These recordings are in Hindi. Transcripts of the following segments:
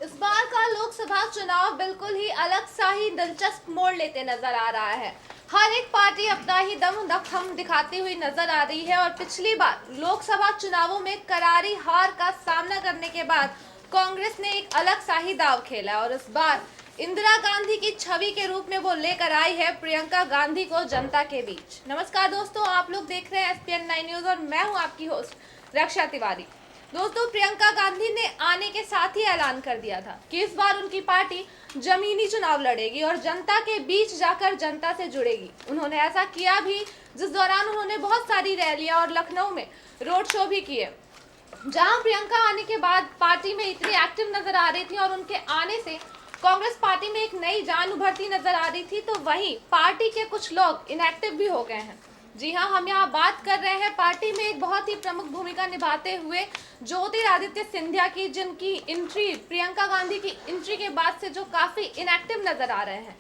इस बार का लोकसभा चुनाव बिल्कुल ही अलग सा ही दिलचस्प मोड़ लेते नजर आ रहा है। हर एक पार्टी अपना ही दम दिखाती हुई नजर आ रही है और पिछली बार लोकसभा चुनावों में करारी हार का सामना करने के बाद कांग्रेस ने एक अलग सा ही दांव खेला और इस बार इंदिरा गांधी की छवि के रूप में वो लेकर आई है प्रियंका गांधी को जनता के बीच। नमस्कार दोस्तों, आप लोग देख रहे हैं SPN 9 न्यूज और मैं हूं आपकी होस्ट रक्षा तिवारी। दोस्तों, प्रियंका गांधी ने आने के साथ ही ऐलान कर दिया था कि इस बार उनकी पार्टी जमीनी चुनाव लड़ेगी और जनता के बीच जाकर जनता से जुड़ेगी। उन्होंने ऐसा किया भी, जिस दौरान उन्होंने बहुत सारी रैलियां और लखनऊ में रोड शो भी किए। जहां प्रियंका आने के बाद पार्टी में इतनी एक्टिव नजर आ रही थी और उनके आने से कांग्रेस पार्टी में एक नई जान उभरती नजर आ रही थी, तो वहीं पार्टी के कुछ लोग इनएक्टिव भी हो गए हैं। जी हाँ, हम यहाँ बात कर रहे हैं पार्टी में एक बहुत ही प्रमुख भूमिका निभाते हुए ज्योतिरादित्य सिंधिया की, जिनकी एंट्री प्रियंका गांधी की एंट्री के बाद से जो काफी इनएक्टिव नजर आ रहे हैं।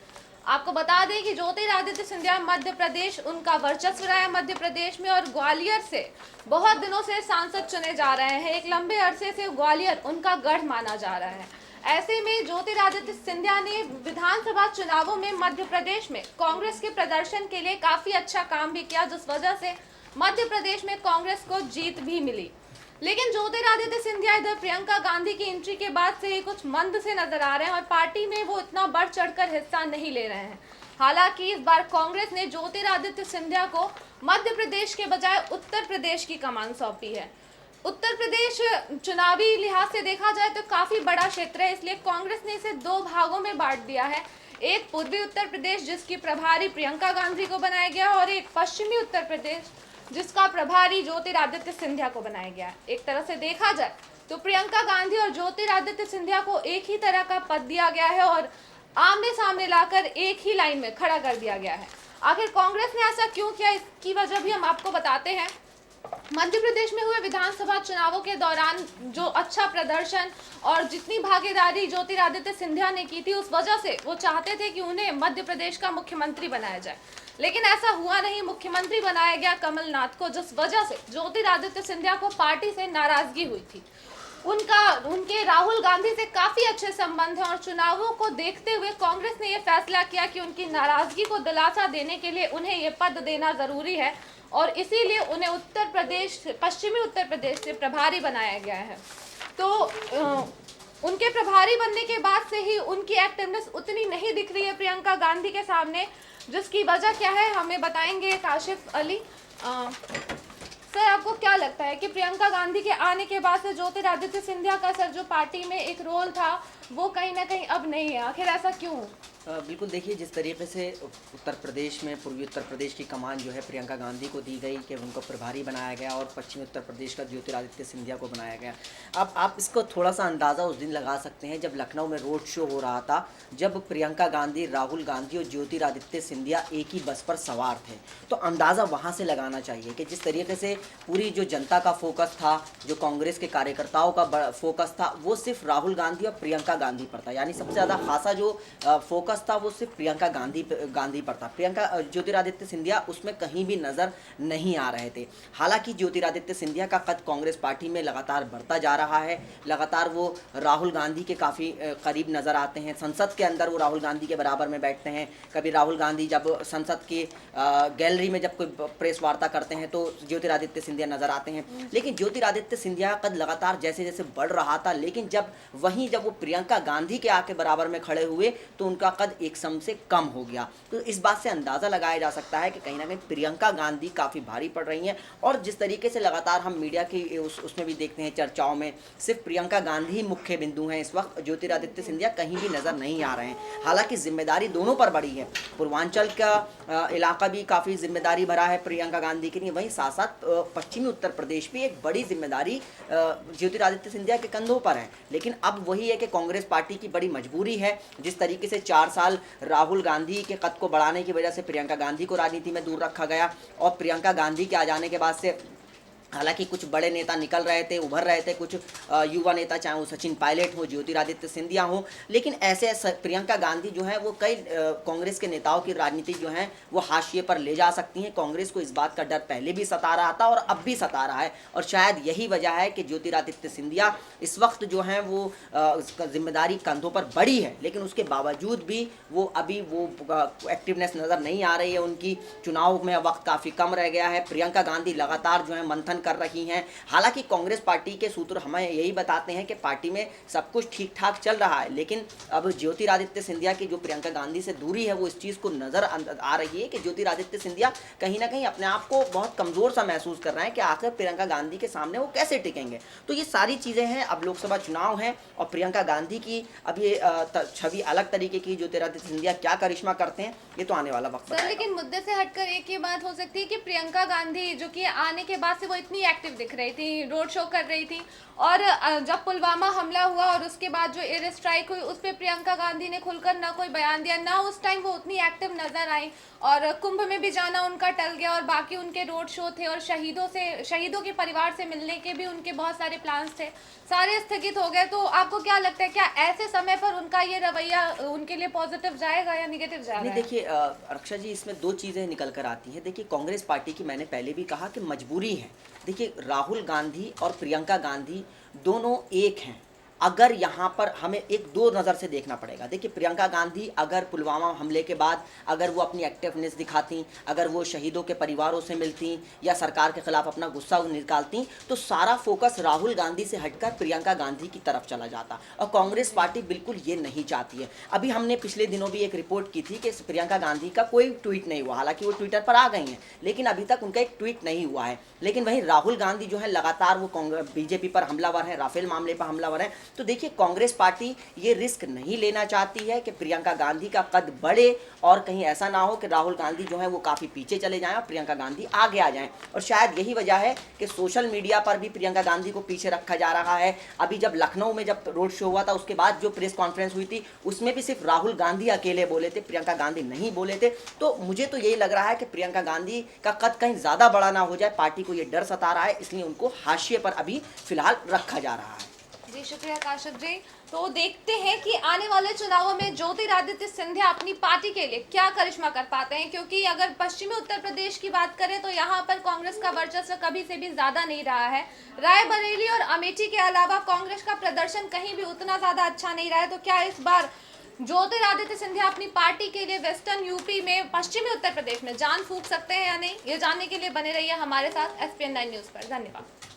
आपको बता दें कि ज्योतिरादित्य सिंधिया मध्य प्रदेश, उनका वर्चस्व रहा है मध्य प्रदेश में और ग्वालियर से बहुत दिनों से सांसद चुने जा रहे हैं। एक लंबे अरसे से ग्वालियर उनका गढ़ माना जा रहा है। ऐसे में ज्योतिरादित्य सिंधिया ने विधानसभा चुनावों में मध्य प्रदेश में कांग्रेस के प्रदर्शन के लिए काफी अच्छा काम भी किया, जिस वजह से मध्य प्रदेश में कांग्रेस को जीत भी मिली। लेकिन ज्योतिरादित्य सिंधिया इधर प्रियंका गांधी की एंट्री के बाद से ही कुछ मंद से नजर आ रहे हैं और पार्टी में वो इतना बढ़ चढ़कर हिस्सा नहीं ले रहे हैं। हालांकि इस बार कांग्रेस ने ज्योतिरादित्य सिंधिया को मध्य प्रदेश के बजाय उत्तर प्रदेश की कमान सौंपी है। उत्तर प्रदेश चुनावी लिहाज से देखा जाए तो काफी बड़ा क्षेत्र है, इसलिए कांग्रेस ने इसे दो भागों में बांट दिया है। एक पूर्वी उत्तर प्रदेश, जिसकी प्रभारी प्रियंका गांधी को बनाया गया, और एक पश्चिमी उत्तर प्रदेश, जिसका प्रभारी ज्योतिरादित्य सिंधिया को बनाया गया। एक तरह से देखा जाए तो प्रियंका गांधी और ज्योतिरादित्य सिंधिया को एक ही तरह का पद दिया गया है और आमने सामने लाकर एक ही लाइन में खड़ा कर दिया गया है। आखिर कांग्रेस ने ऐसा क्यों किया, इसकी वजह भी हम आपको बताते हैं। मध्य प्रदेश में हुए विधानसभा चुनावों के दौरान जो अच्छा प्रदर्शन और जितनी भागीदारी ज्योतिरादित्य सिंधिया ने की थी, उस वजह से वो चाहते थे कि उन्हें मध्य प्रदेश का मुख्यमंत्री बनाया जाए, लेकिन ऐसा हुआ नहीं। मुख्यमंत्री बनाया गया कमलनाथ को, जिस वजह से ज्योतिरादित्य सिंधिया को पार्टी से नाराजगी हुई थी। उनके राहुल गांधी से काफी अच्छे संबंध हैं और चुनावों को देखते हुए कांग्रेस ने यह फैसला किया कि उनकी नाराजगी को दिलासा देने के लिए उन्हें यह पद देना जरूरी है और इसीलिए उन्हें पश्चिमी उत्तर प्रदेश से प्रभारी बनाया गया है। तो उनके प्रभारी बनने के बाद से ही उनकी एक्टिवनेस उतनी नहीं दिख रही है प्रियंका गांधी के सामने, जिसकी वजह क्या है हमें बताएंगे काशिफ अली। सर, आपको क्या लगता है कि प्रियंका गांधी के आने के बाद से ज्योतिरादित्य सिंधिया का सर जो पार्टी में एक रोल था वो कहीं ना कहीं अब नहीं है, आखिर ऐसा क्यों? बिल्कुल, देखिए जिस तरीके से उत्तर प्रदेश में पूर्वी उत्तर प्रदेश की कमान जो है प्रियंका गांधी को दी गई कि उनको प्रभारी बनाया गया और पश्चिमी उत्तर प्रदेश का ज्योतिरादित्य सिंधिया को बनाया गया। अब आप इसको थोड़ा सा अंदाज़ा उस दिन लगा सकते हैं जब लखनऊ में रोड शो हो रहा था, जब प्रियंका गांधी, राहुल गांधी और ज्योतिरादित्य सिंधिया एक ही बस पर सवार थे। तो अंदाज़ा वहाँ से लगाना चाहिए कि जिस तरीके से पूरी जो जनता का फोकस था, जो कांग्रेस के कार्यकर्ताओं का फोकस था, वो सिर्फ राहुल गांधी और प्रियंका गांधी पर था। यानी सबसे ज़्यादा खासा जो फोकस था वो सिर्फ प्रियंका गांधी पर था। प्रियंका ज्योतिरादित्य सिंधिया उसमें कहीं भी नजर नहीं आ रहे थे। हालांकि ज्योतिरादित्य सिंधिया का कद कांग्रेस पार्टी में लगातार बढ़ता जा रहा है। लगातार वो राहुल गांधी के काफ़ी करीब नजर आते हैं। संसद के अंदर वो राहुल गांधी के बराबर में बैठते हैं। कभी राहुल गांधी जब संसद की गैलरी में जब कोई प्रेस वार्ता करते हैं तो ज्योतिरादित्य सिंधिया नजर आते हैं। लेकिन ज्योतिरादित्य सिंधिया का कद लगातार जैसे जैसे बढ़ रहा था, लेकिन जब वो प्रियंका गांधी के आके बराबर में खड़े हुए तो उनका कद एक सम से कम हो गया। तो इस बात से अंदाज़ा लगाया जा सकता है कि कहीं ना कहीं प्रियंका गांधी काफ़ी भारी पड़ रही हैं। और जिस तरीके से लगातार हम मीडिया की उसमें भी देखते हैं, चर्चाओं में सिर्फ प्रियंका गांधी ही मुख्य बिंदु हैं। इस वक्त ज्योतिरादित्य सिंधिया कहीं भी नज़र नहीं आ रहे हैं। हालांकि जिम्मेदारी दोनों पर बड़ी है। पूर्वांचल का इलाका भी काफ़ी जिम्मेदारी भरा है प्रियंका गांधी के लिए, वहीं साथ साथ पश्चिमी उत्तर प्रदेश भी एक बड़ी जिम्मेदारी ज्योतिरादित्य सिंधिया के कंधों पर है। लेकिन अब वही है कि कांग्रेस पार्टी की बड़ी मजबूरी है। जिस तरीके से 4 साल राहुल गांधी के कद को बढ़ाने की वजह से प्रियंका गांधी को राजनीति में दूर रखा गया और प्रियंका गांधी के आ जाने के बाद से हालांकि कुछ बड़े नेता निकल रहे थे, उभर रहे थे, कुछ युवा नेता, चाहे वो सचिन पायलट हो, ज्योतिरादित्य सिंधिया हो, लेकिन ऐसे प्रियंका गांधी जो है वो कई कांग्रेस के नेताओं की राजनीति जो है वो हाशिए पर ले जा सकती हैं। कांग्रेस को इस बात का डर पहले भी सता रहा था और अब भी सता रहा है, और शायद यही वजह है कि ज्योतिरादित्य सिंधिया इस वक्त जो है वो उसका जिम्मेदारी कंधों पर बड़ी है, लेकिन उसके बावजूद भी वो अभी वो एक्टिवनेस नज़र नहीं आ रही है उनकी। चुनाव में वक्त काफ़ी कम रह गया है। प्रियंका गांधी लगातार जो है मंथन कर रही हैं। हालांकि कांग्रेस पार्टी के सूत्र हमें यही बताते हैं कि पार्टी में सब कुछ ठीक ठाक चल रहा है, लेकिन अब ज्योतिरादित्य सिंधिया की जो प्रियंका गांधी से दूरी है वो इस चीज़ को नज़र आ रही है कि ज्योतिरादित्य सिंधिया कहीं ना कहीं अपने आप को बहुत कमज़ोर सा महसूस कर रहे हैं कि आखिर प्रियंका गांधी के सामने वो कैसे टिकेंगे। तो ये सारी चीज़ें हैं। अब लोकसभा चुनाव हैं और प्रियंका गांधी की अब ये छवि अलग तरीके की, ज्योतिरादित्य सिंधिया क्या करिश्मा करते हैं ये तो आने वाला वक्त सर, लेकिन मुद्दे से हटकर एक ही बात हो सकती है कि प्रियंका गांधी जो कि आने के बाद से वो इतनी एक्टिव दिख रही थी, रोड शो कर रही थी, और जब पुलवामा हमला हुआ और उसके बाद जो एयर स्ट्राइक हुई उस पर प्रियंका गांधी ने खुलकर ना कोई बयान दिया, ना उस टाइम वो उतनी एक्टिव नजर आई, और कुंभ में भी जाना उनका टल गया, और बाकी उनके रोड शो थे, और शहीदों के परिवार से मिलने के भी उनके बहुत सारे प्लान्स थे, सारे स्थगित हो गए। तो आपको क्या लगता है, क्या ऐसे समय पर उनका ये रवैया उनके लिए पॉजिटिव जाएगा या निगेटिव जाएगा? नहीं, देखिए रक्षा जी, इसमें दो चीज़ें निकल कर आती हैं। देखिए कांग्रेस पार्टी की मैंने पहले भी कहा कि मजबूरी है। देखिए राहुल गांधी और प्रियंका गांधी दोनों एक हैं। अगर यहाँ पर हमें एक दो नज़र से देखना पड़ेगा। देखिए प्रियंका गांधी अगर पुलवामा हमले के बाद अगर वो अपनी एक्टिवनेस दिखाती, अगर वो शहीदों के परिवारों से मिलती या सरकार के खिलाफ अपना गुस्सा निकालती, तो सारा फोकस राहुल गांधी से हटकर प्रियंका गांधी की तरफ चला जाता, और कांग्रेस पार्टी बिल्कुल ये नहीं चाहती है। अभी हमने पिछले दिनों भी एक रिपोर्ट की थी कि प्रियंका गांधी का कोई ट्वीट नहीं हुआ, हालांकि वो ट्विटर पर आ गई हैं, लेकिन अभी तक उनका एक ट्वीट नहीं हुआ है। लेकिन वहीं राहुल गांधी जो है लगातार वो बीजेपी पर हमलावर है, राफेल मामले पर हमलावर है। तो देखिए कांग्रेस पार्टी ये रिस्क नहीं लेना चाहती है कि प्रियंका गांधी का कद बढ़े और कहीं ऐसा ना हो कि राहुल गांधी जो है वो काफ़ी पीछे चले जाएं और प्रियंका गांधी आगे आ जाएं। और शायद यही वजह है कि सोशल मीडिया पर भी प्रियंका गांधी को पीछे रखा जा रहा है। अभी जब लखनऊ में जब रोड शो हुआ था उसके बाद जो प्रेस कॉन्फ्रेंस हुई थी उसमें भी सिर्फ राहुल गांधी अकेले बोले थे, प्रियंका गांधी नहीं बोले थे। तो मुझे तो यही लग रहा है कि प्रियंका गांधी का कद कहीं ज़्यादा बड़ा ना हो जाए, पार्टी को ये डर सता रहा है, इसलिए उनको हाशिए पर अभी फिलहाल रखा जा रहा है। जी शुक्रिया काशिफ जी। तो देखते हैं कि आने वाले चुनावों में ज्योतिरादित्य सिंधिया अपनी पार्टी के लिए क्या करिश्मा कर पाते हैं, क्योंकि अगर पश्चिमी उत्तर प्रदेश की बात करें तो यहाँ पर कांग्रेस का वर्चस्व कभी से भी ज्यादा नहीं रहा है। रायबरेली और अमेठी के अलावा कांग्रेस का प्रदर्शन कहीं भी उतना ज्यादा अच्छा नहीं रहा है। तो क्या इस बार ज्योतिरादित्य सिंधिया अपनी पार्टी के लिए वेस्टर्न यूपी में, पश्चिमी उत्तर प्रदेश में जान फूंक सकते हैं या नहीं, ये जानने के लिए बने रहिए हमारे साथ SPN9 न्यूज पर। धन्यवाद।